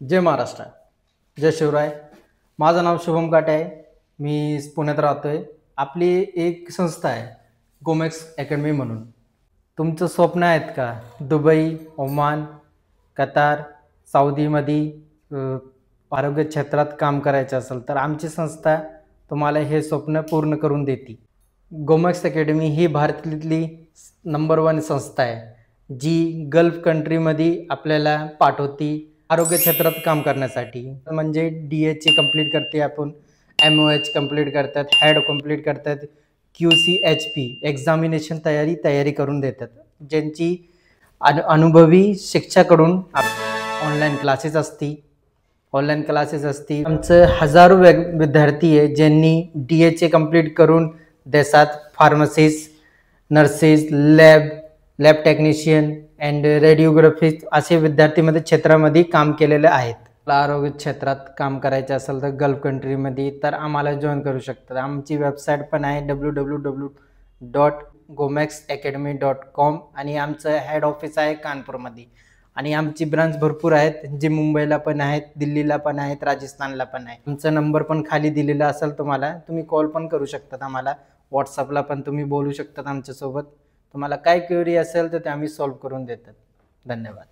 जय महाराष्ट्र, जय शिवराय. माझं नाव शुभम काटे आहे. मी पुण्यात राहतोय. आपली एक संस्था आहे गोमेक्स अकॅडमी म्हणून. तुमचं स्वप्न आहेत का दुबई, ओमान, कतार, सौदीमध्ये आरोग्य क्षेत्रात काम करायचं असेल तर आमची संस्था तुम्हाला हे स्वप्न पूर्ण करून देते. गोमेक्स अकॅडमी ही भारतातली नंबर 1 संस्था आहे जी गल्फ कंट्रीमध्ये आपल्याला पाठवती आरोग्य क्षेत्रात काम करण्यासाठी. म्हणजे DHA कंप्लीट करते आपण, MOH कंप्लीट करतात, हेड कंप्लीट करतात, QCHP एक्झामिनेशन तयारी करून देतात, ज्यांची अनुभवी शिक्षकाकडून ऑनलाईन क्लासेस असती. आमचं हजारो विद्यार्थी आहे ज्यांनी DHA कंप्लीट करून देशात pharmacist, nurses, lab technician and radiographist असे विद्यार्थीमध्ये क्षेत्रामध्ये काम केलेले आहेत. आरोग्य क्षेत्रात काम करायचं असेल तर गल्फ कंट्रीमध्ये तर आम्हाला जॉईन करू शकतात. आमची वेबसाईट पण आहे www.gomexacademy.com आणि आमचं हेड ऑफिस आहे कानपूरमध्ये. आणि आमची ब्रांच भरपूर आहेत, जे मुंबईला पण आहेत, दिल्लीला पण आहेत, राजस्थानला पण आहे. आमचा नंबर पण खाली दिलेला असेल, तुम्ही कॉल पण करू शकतात. आम्हाला व्हॉट्सअपला पण तुम्ही बोलू शकतात आमच्यासोबत. तुम्हाला काय क्वेरी असेल तर ते आम्ही सॉल्व्ह करून देतात. धन्यवाद.